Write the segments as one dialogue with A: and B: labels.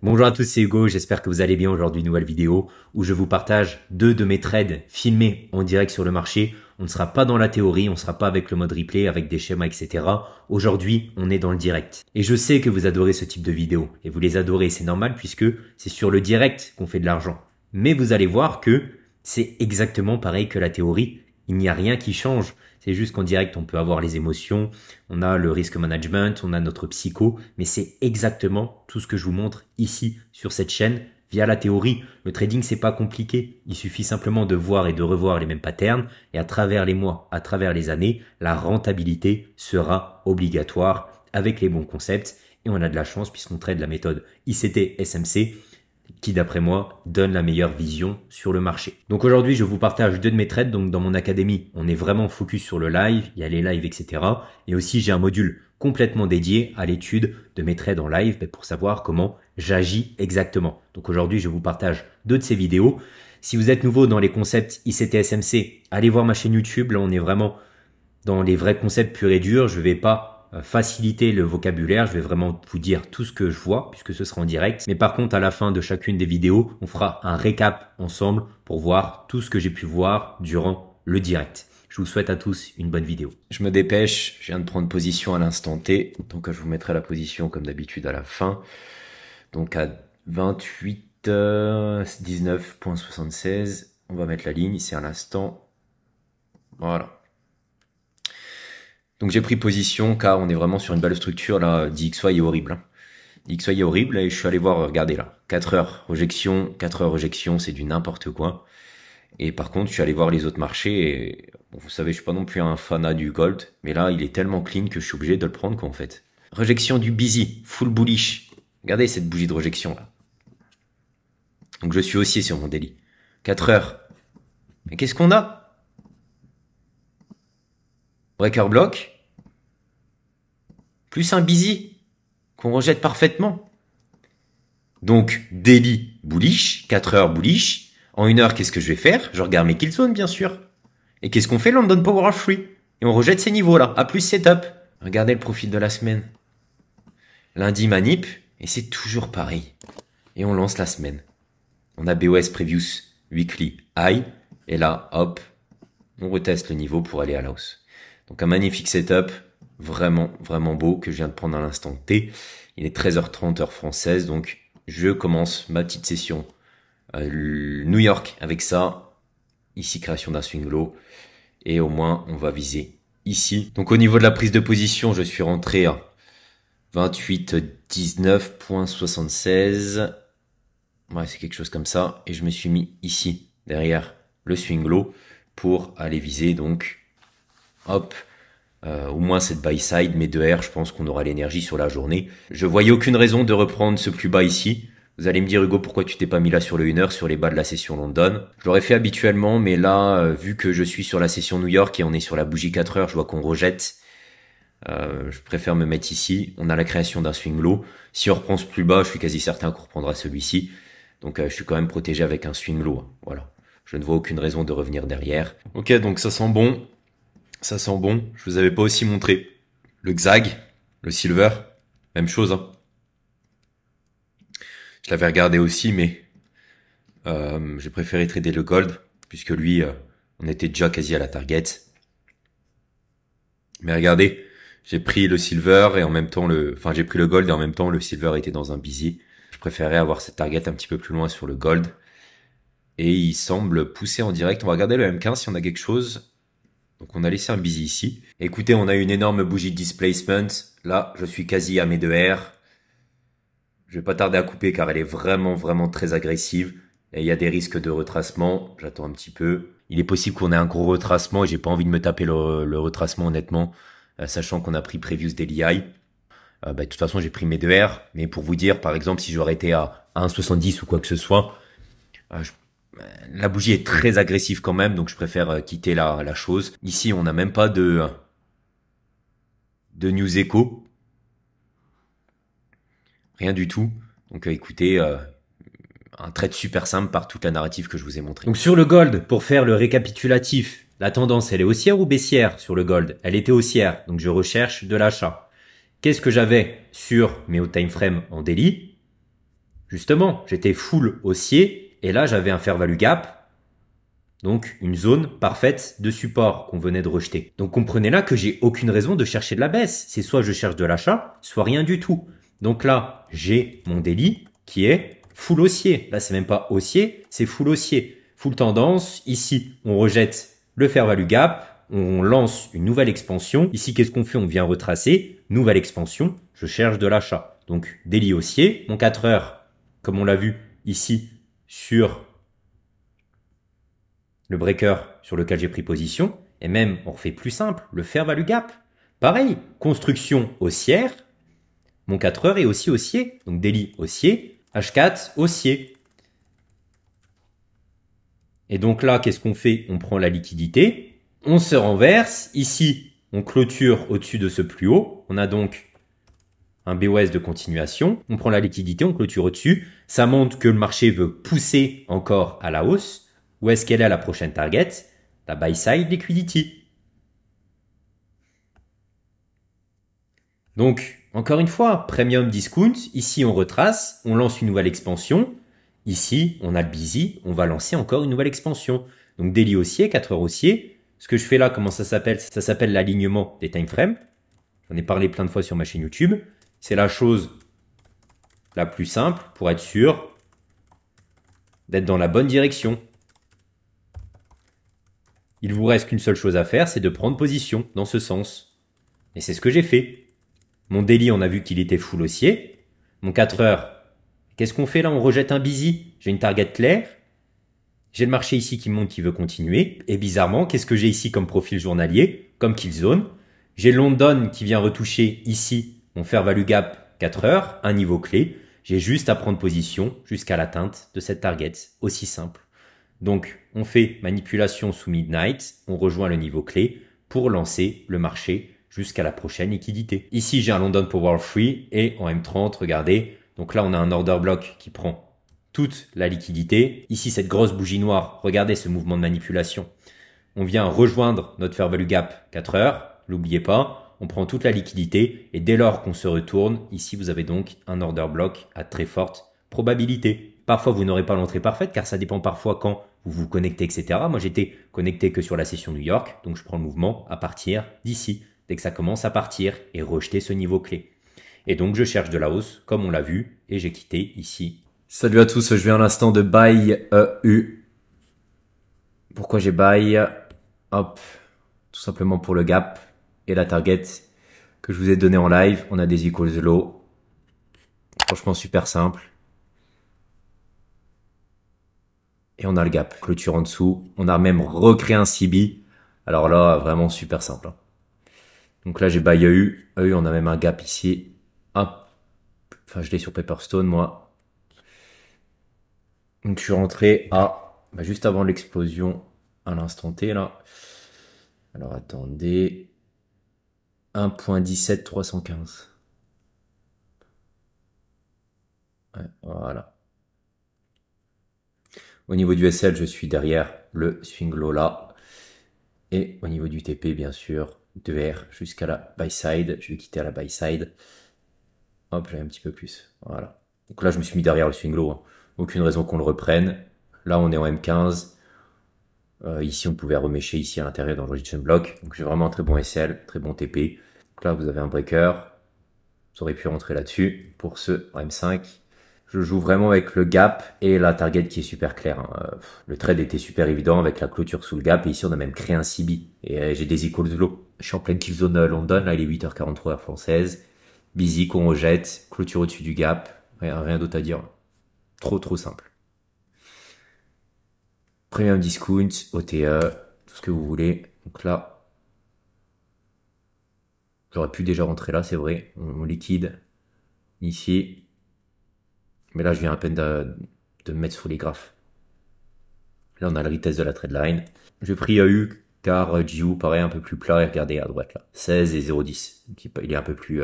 A: Bonjour à tous, c'est Hugo, j'espère que vous allez bien. Aujourd'hui, nouvelle vidéo où je vous partage 2 de mes trades filmés en direct sur le marché. On ne sera pas dans la théorie, on ne sera pas avec le mode replay, avec des schémas, etc. Aujourd'hui, on est dans le direct. Et je sais que vous adorez ce type de vidéo. Et vous les adorez, c'est normal puisque c'est sur le direct qu'on fait de l'argent. Mais vous allez voir que c'est exactement pareil que la théorie. Il n'y a rien qui change. C'est juste qu'en direct, on peut avoir les émotions, on a le risk management, on a notre psycho, mais c'est exactement tout ce que je vous montre ici sur cette chaîne via la théorie. Le trading, c'est pas compliqué. Il suffit simplement de voir et de revoir les mêmes patterns et à travers les mois, à travers les années, la rentabilité sera obligatoire avec les bons concepts et on a de la chance puisqu'on trade la méthode ICT SMC qui d'après moi donne la meilleure vision sur le marché. Donc aujourd'hui je vous partage 2 de mes trades. Donc dans mon académie on est vraiment focus sur le live, il y a les lives etc. Et aussi j'ai un module complètement dédié à l'étude de mes trades en live pour savoir comment j'agis exactement. Donc aujourd'hui je vous partage 2 de ces vidéos. Si vous êtes nouveau dans les concepts ICT SMC, allez voir ma chaîne YouTube, là on est vraiment dans les vrais concepts purs et durs. Je vais pas faciliter le vocabulaire, je vais vraiment vous dire tout ce que je vois puisque ce sera en direct. Mais par contre, à la fin de chacune des vidéos, on fera un récap ensemble pour voir tout ce que j'ai pu voir durant le direct. Je vous souhaite à tous une bonne vidéo. Je me dépêche, je viens de prendre position à l'instant T, donc je vous mettrai la position comme d'habitude à la fin. Donc à 28,19,76, on va mettre la ligne, c'est à l'instant. Voilà. Donc j'ai pris position car on est vraiment sur une belle structure là. DXY est horrible. Hein. DXY est horrible et je suis allé voir, regardez là. 4 heures rejection, 4 heures rejection, c'est du n'importe quoi. Et par contre, je suis allé voir les autres marchés et bon, vous savez, je suis pas non plus un fanat du gold, mais là, il est tellement clean que je suis obligé de le prendre quoi en fait. Rejection du busy, full bullish. Regardez cette bougie de rejection là. Donc je suis haussier sur mon daily. 4 heures. Mais qu'est-ce qu'on a? Breaker block. Plus un busy qu'on rejette parfaitement. Donc, daily bullish, 4 heures bullish. En 1 heure, qu'est-ce que je vais faire? Je regarde mes kill zones, bien sûr. Et qu'est-ce qu'on fait? London Power of Free. Et on rejette ces niveaux-là. A plus setup. Regardez le profil de la semaine. Lundi manip. Et c'est toujours pareil. Et on lance la semaine. On a BOS Previous Weekly High. Et là, hop, on reteste le niveau pour aller à la hausse. Donc un magnifique setup. Vraiment, vraiment beau que je viens de prendre à l'instant T. Il est 13h30 heure française, donc je commence ma petite session New York avec ça. Ici, création d'un swing low. Et au moins, on va viser ici. Donc au niveau de la prise de position, je suis rentré à 28,19,76. Ouais, c'est quelque chose comme ça. Et je me suis mis ici, derrière le swing low, pour aller viser donc, hop, au moins cette buy side, mais de R, je pense qu'on aura l'énergie sur la journée. Je voyais aucune raison de reprendre ce plus bas ici. Vous allez me dire, Hugo, pourquoi tu t'es pas mis là sur le 1 heure, sur les bas de la session London? Je l'aurais fait habituellement, mais là, vu que je suis sur la session New York et on est sur la bougie 4 heures, je vois qu'on rejette. Je préfère me mettre ici. On a la création d'un swing low. Si on reprend ce plus bas, je suis quasi certain qu'on reprendra celui-ci. Donc, je suis quand même protégé avec un swing low. Voilà. Je ne vois aucune raison de revenir derrière. Ok, donc ça sent bon. Ça sent bon. Je vous avais pas aussi montré le XAG, le silver, même chose. Hein. Je l'avais regardé aussi, mais j'ai préféré trader le gold puisque lui, on était déjà quasi à la target. Mais regardez, j'ai pris le silver et en même temps j'ai pris le gold et en même temps le silver était dans un busy. Je préférais avoir cette target un petit peu plus loin sur le gold. Et il semble pousser en direct. On va regarder le M15 si on a quelque chose. Donc on a laissé un busy ici. Écoutez, on a une énorme bougie de displacement. Là, je suis quasi à mes 2 R. Je vais pas tarder à couper car elle est vraiment, vraiment très agressive. Et il y a des risques de retracement. J'attends un petit peu. Il est possible qu'on ait un gros retracement et j'ai pas envie de me taper le retracement honnêtement. Sachant qu'on a pris Previous Daily High. De toute façon, j'ai pris mes 2 R. Mais pour vous dire, par exemple, si j'aurais été à 1,70 ou quoi que ce soit, la bougie est très agressive quand même, donc je préfère quitter la chose. Ici, on n'a même pas de news echo. Rien du tout. Donc écoutez, un trade super simple par toute la narrative que je vous ai montré. Donc sur le gold, pour faire le récapitulatif, la tendance, elle est haussière ou baissière sur le gold? Elle était haussière, donc je recherche de l'achat. Qu'est-ce que j'avais sur mes hauts time frame en daily? justement, j'étais full haussier et là, j'avais un fair value gap. Donc, une zone parfaite de support qu'on venait de rejeter. Donc, comprenez là que j'ai aucune raison de chercher de la baisse. C'est soit je cherche de l'achat, soit rien du tout. Donc là, j'ai mon daily qui est full haussier. Là, c'est même pas haussier, c'est full haussier. Full tendance. Ici, on rejette le fair value gap. On lance une nouvelle expansion. Ici, qu'est-ce qu'on fait? On vient retracer. Nouvelle expansion. Je cherche de l'achat. Donc, daily haussier. Mon 4 heures, comme on l'a vu ici sur le breaker sur lequel j'ai pris position, et même, on refait plus simple, le fair value gap. Pareil, construction haussière, mon 4 heures est aussi haussier, donc daily haussier, H4 haussier. Et donc là, qu'est-ce qu'on fait? On prend la liquidité, on se renverse, ici, on clôture au-dessus de ce plus haut, on a donc un BOS de continuation, on prend la liquidité, on clôture au-dessus, ça montre que le marché veut pousser encore à la hausse. Où est-ce qu'elle est à la prochaine target? La buy side liquidity. Donc, encore une fois, premium discount. Ici, on retrace, on lance une nouvelle expansion. Ici, on a le busy, on va lancer encore une nouvelle expansion. Donc, daily haussier, 4 heures haussier. Ce que je fais là, comment ça s'appelle? Ça s'appelle l'alignement des time frames. J'en ai parlé plein de fois sur ma chaîne YouTube. C'est la chose la plus simple pour être sûr d'être dans la bonne direction. Il vous reste qu'une seule chose à faire, c'est de prendre position dans ce sens. Et c'est ce que j'ai fait. Mon daily, on a vu qu'il était full haussier. Mon 4 heures, qu'est-ce qu'on fait là? On rejette un busy. J'ai une target claire. J'ai le marché ici qui monte, qui veut continuer. Et bizarrement, qu'est-ce que j'ai ici comme profil journalier? Comme kill zone. J'ai London qui vient retoucher ici mon fair value gap 4 heures, un niveau clé. J'ai juste à prendre position jusqu'à l'atteinte de cette target. Aussi simple. Donc, on fait manipulation sous midnight, on rejoint le niveau clé pour lancer le marché jusqu'à la prochaine liquidité. Ici, j'ai un London Power Free et en M30, regardez. Donc là, on a un order block qui prend toute la liquidité. Ici, cette grosse bougie noire, regardez ce mouvement de manipulation. On vient rejoindre notre fair value gap 4 heures, n'oubliez pas, on prend toute la liquidité et dès lors qu'on se retourne, ici, vous avez donc un order block à très forte probabilité. Parfois, vous n'aurez pas l'entrée parfaite car ça dépend parfois quand vous vous connectez, etc. Moi, j'étais connecté que sur la session New York, donc je prends le mouvement à partir d'ici, dès que ça commence à partir et rejeter ce niveau clé. Et donc, je cherche de la hausse, comme on l'a vu, et j'ai quitté ici. Salut à tous, je viens à l'instant de buy EU. Pourquoi j'ai buy? Hop, tout simplement pour le gap et la target que je vous ai donné en live. On a des equals low. Franchement, super simple. Et on a le gap, clôture en dessous. On a même recréé un CB. Alors là, vraiment super simple. Donc là, j'ai buy EU. EU, on a même un gap ici. Hop. Enfin, je l'ai sur Paperstone, moi. Donc je suis rentré à, juste avant l'explosion, à l'instant T, là. Alors attendez. 1.17315. Ouais, voilà. Au niveau du SL, je suis derrière le swing low là. Et au niveau du TP, bien sûr, de R jusqu'à la buy side. Je vais quitter à la buy side. Hop, j'ai un petit peu plus. Voilà. Donc là, je me suis mis derrière le swing low. Hein. Aucune raison qu'on le reprenne. Là, on est en M15. Ici, on pouvait remêcher ici à l'intérieur dans le rejection block. Donc j'ai vraiment un très bon SL, très bon TP. Donc là, vous avez un breaker. Vous aurez pu rentrer là-dessus pour ce M5. Je joue vraiment avec le gap et la target qui est super claire. Hein. Le trade était super évident avec la clôture sous le gap et ici on a même créé un CB. Et j'ai des equals low. Je suis en pleine kill zone London, là il est 8h43 heure française. Busy qu'on rejette, clôture au-dessus du gap. Rien d'autre à dire. Trop simple. Premium discount, OTE, tout ce que vous voulez. Donc là, j'aurais pu déjà rentrer là, c'est vrai. On liquide ici. Mais là, je viens à peine de me mettre sous les graphes. Là, on a le retest de la trendline. J'ai pris AU car GU paraît un peu plus plat. Et regardez à droite là, 16 et 0,10. Il est un peu plus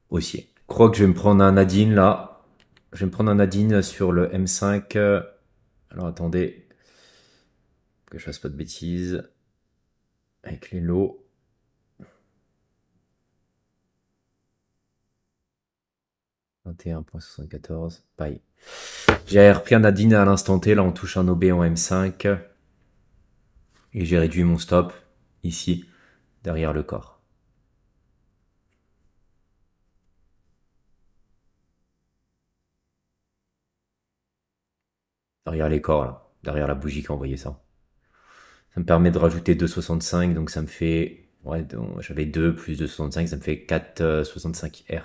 A: haussier. Je crois que je vais me prendre un Nadine là. Je vais me prendre un Nadine sur le M5. Alors attendez, que je fasse pas de bêtises. Avec les lots. 21,74. Pareil. J'ai repris un Nadine à l'instant T. Là, on touche un OB en M5. Et j'ai réduit mon stop ici, derrière le corps. Derrière les corps, là. Derrière la bougie qui a envoyé ça. Ça me permet de rajouter 2,65. Donc ça me fait... Ouais, j'avais 2 plus 2,65. Ça me fait 4,65 R.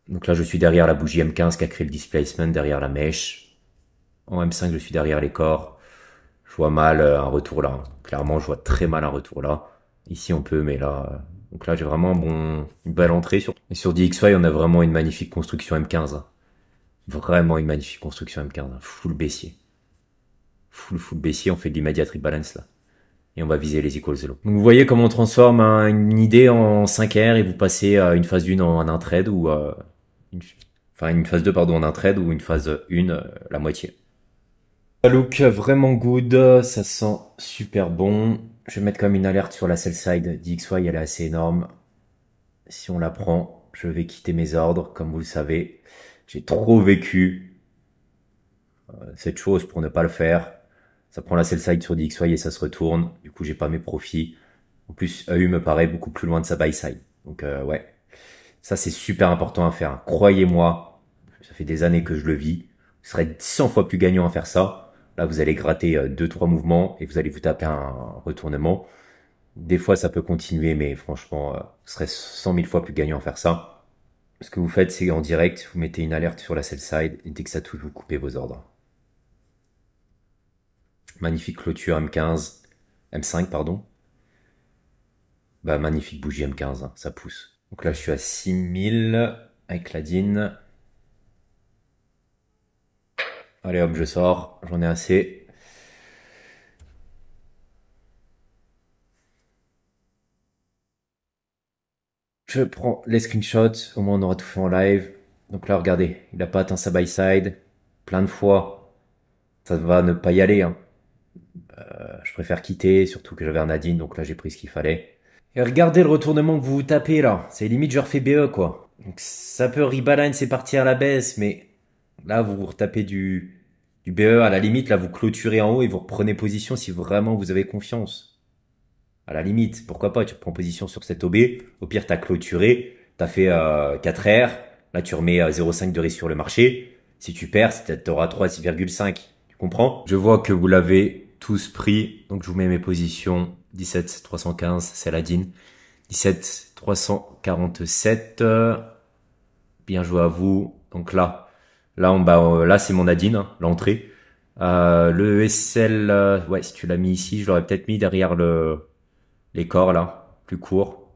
A: Donc là, je suis derrière la bougie M15 qui a créé le displacement derrière la mèche. En M5, je suis derrière les corps. Je vois mal un retour là. Clairement, je vois très mal un retour là. Ici, on peut, mais là... Donc là, j'ai vraiment une belle entrée. Et sur DXY, on a vraiment une magnifique construction M15. Hein. Vraiment une magnifique construction M15. Hein. Full baissier. Full baissier, on fait de l'immediate rebalance là. Et on va viser les equals low. Donc vous voyez comment on transforme une idée en 5R et vous passez à une phase 1 en un trade ou... une phase 2 pardon en un trade ou une phase 1 la moitié. Ça look vraiment good, ça sent super bon. Je vais mettre quand même une alerte sur la sell side DXY, elle est assez énorme. Si on la prend, je vais quitter mes ordres, comme vous le savez. J'ai trop vécu cette chose pour ne pas le faire. Ça prend la sell side sur DXY et ça se retourne. Du coup, j'ai pas mes profits. En plus, AU me paraît beaucoup plus loin de sa buy side. Donc ouais, ça c'est super important à faire. Croyez-moi, ça fait des années que je le vis. Vous serez 100 fois plus gagnant à faire ça. Là, vous allez gratter 2-3 mouvements et vous allez vous taper un retournement. Des fois, ça peut continuer, mais franchement, vous serez 100 000 fois plus gagnant à faire ça. Ce que vous faites, c'est en direct, vous mettez une alerte sur la sell side et dès que ça touche, vous coupez vos ordres. Magnifique clôture M15, M5 pardon. Bah magnifique bougie M15, hein, ça pousse. Donc là, je suis à 6000 avec la DIN. Allez hop, je sors, j'en ai assez. Je prends les screenshots, au moins on aura tout fait en live. Donc là, regardez, il n'a pas atteint sa buy side. Plein de fois, ça va ne pas y aller. Hein. Je préfère quitter, surtout que j'avais un Nadine, donc là j'ai pris ce qu'il fallait. Et regardez le retournement que vous vous tapez là. C'est limite je refais BE quoi. Donc ça peut rebalance et partir à la baisse, mais là vous retapez du BE à la limite, là vous clôturez en haut et vous reprenez position si vraiment vous avez confiance. À la limite, pourquoi pas, tu reprends position sur cette OB, au pire t'as clôturé, t'as fait 4R, là tu remets 0,5 de risque sur le marché, si tu perds, t'auras 3,5, tu comprends? Je vois que vous l'avez tous pris, donc je vous mets mes positions, 17 315, c'est la DIN, 17 347, bien joué à vous, donc là c'est mon Nadine, hein, l'entrée. Le ESL, ouais, si tu l'as mis ici, je l'aurais peut-être mis derrière les corps là, plus courts.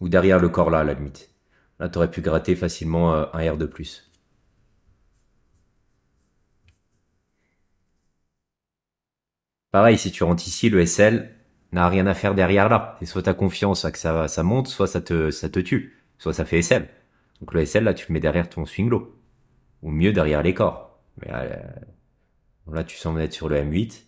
A: Ou derrière le corps là, à la limite. Là, t'aurais pu gratter facilement un R de plus. Pareil, si tu rentres ici, le SL n'a rien à faire derrière là. C'est soit t'as confiance que ça monte, soit ça te tue. Soit ça fait SL. Donc le SL, là, tu le mets derrière ton swing low. Ou mieux, derrière les corps. Mais là, tu sembles être sur le M8.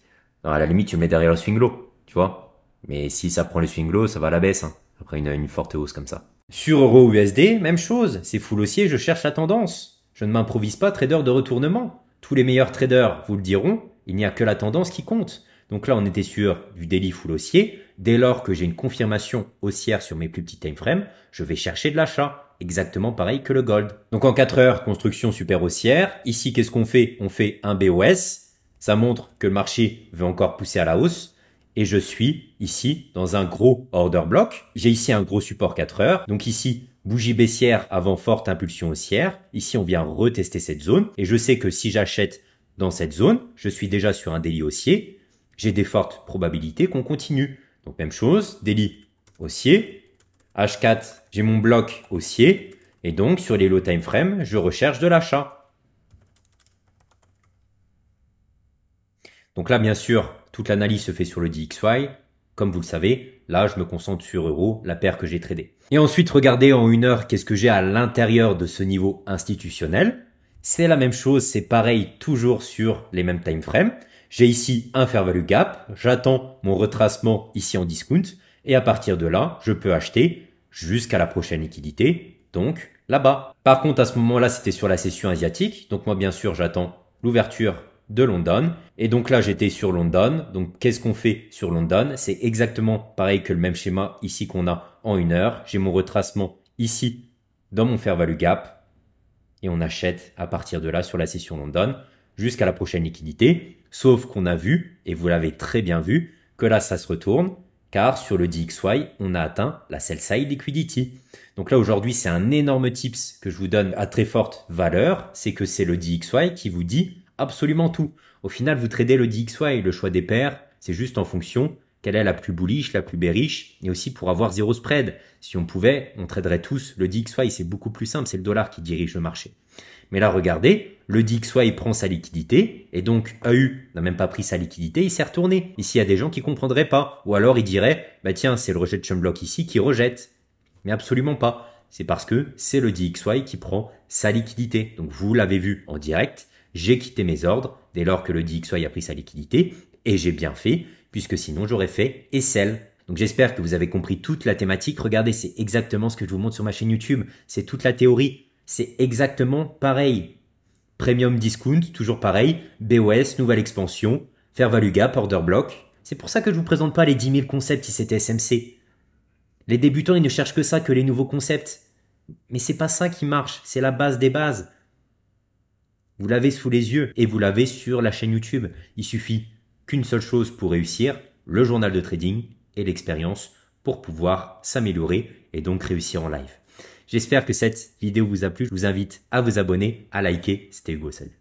A: Non, à la limite, tu le mets derrière le swing low. Tu vois? Mais si ça prend le swing low, ça va à la baisse. Hein, après une forte hausse comme ça. Sur Euro USD, même chose. C'est full haussier, je cherche la tendance. Je ne m'improvise pas trader de retournement. Tous les meilleurs traders vous le diront, il n'y a que la tendance qui compte. Donc là, on était sur du daily full haussier. Dès lors que j'ai une confirmation haussière sur mes plus petits time frames, je vais chercher de l'achat. Exactement pareil que le gold. Donc en 4 heures, construction super haussière. Ici, qu'est-ce qu'on fait? On fait un BOS. Ça montre que le marché veut encore pousser à la hausse. Et je suis ici dans un gros order block. J'ai ici un gros support 4 heures. Donc ici, bougie baissière avant forte impulsion haussière. Ici, on vient retester cette zone. Et je sais que si j'achète dans cette zone, je suis déjà sur un daily haussier. J'ai des fortes probabilités qu'on continue. Donc même chose, daily haussier. H4, j'ai mon bloc haussier. Et donc, sur les low time frames, je recherche de l'achat. Donc là, bien sûr, toute l'analyse se fait sur le DXY. Comme vous le savez, là, je me concentre sur euro, la paire que j'ai tradée. Et ensuite, regardez en une heure qu'est-ce que j'ai à l'intérieur de ce niveau institutionnel. C'est la même chose, c'est pareil toujours sur les mêmes time frames. J'ai ici un fair value gap, j'attends mon retracement ici en discount et à partir de là, je peux acheter jusqu'à la prochaine liquidité donc là-bas. Par contre, à ce moment-là, c'était sur la session asiatique. Donc moi, bien sûr, j'attends l'ouverture de London. Et donc là, j'étais sur London. Donc qu'est-ce qu'on fait sur London? C'est exactement pareil que le même schéma ici qu'on a en 1 heure. J'ai mon retracement ici dans mon fair value gap. Et on achète à partir de là sur la session London jusqu'à la prochaine liquidité. Sauf qu'on a vu, et vous l'avez très bien vu, que là, ça se retourne. Car sur le DXY, on a atteint la sell side liquidity. Donc là, aujourd'hui, c'est un énorme tips que je vous donne à très forte valeur. C'est que c'est le DXY qui vous dit absolument tout. Au final, vous tradez le DXY, le choix des paires, c'est juste en fonction quelle est la plus bullish, la plus bearish, et aussi pour avoir zéro spread. Si on pouvait, on traderait tous le DXY, c'est beaucoup plus simple, c'est le dollar qui dirige le marché. Mais là, regardez, le DXY prend sa liquidité, et donc AU n'a même pas pris sa liquidité, il s'est retourné. Ici, il y a des gens qui comprendraient pas, ou alors ils diraient, bah tiens, c'est le rejection block ici qui rejette. Mais absolument pas. C'est parce que c'est le DXY qui prend sa liquidité. Donc vous l'avez vu en direct, j'ai quitté mes ordres dès lors que le DXY a pris sa liquidité, et j'ai bien fait, puisque sinon j'aurais fait et sell. Donc j'espère que vous avez compris toute la thématique. Regardez, c'est exactement ce que je vous montre sur ma chaîne YouTube. C'est toute la théorie. C'est exactement pareil. Premium discount, toujours pareil. BOS, nouvelle expansion. Fair value gap, order block. C'est pour ça que je vous présente pas les 10 000 concepts ICT-SMC. Les débutants, ils ne cherchent que ça, que les nouveaux concepts. Mais c'est pas ça qui marche. C'est la base des bases. Vous l'avez sous les yeux et vous l'avez sur la chaîne YouTube. Il suffit qu'une seule chose pour réussir, le journal de trading et l'expérience pour pouvoir s'améliorer et donc réussir en live. J'espère que cette vidéo vous a plu. Je vous invite à vous abonner, à liker. C'était Hugo, salut.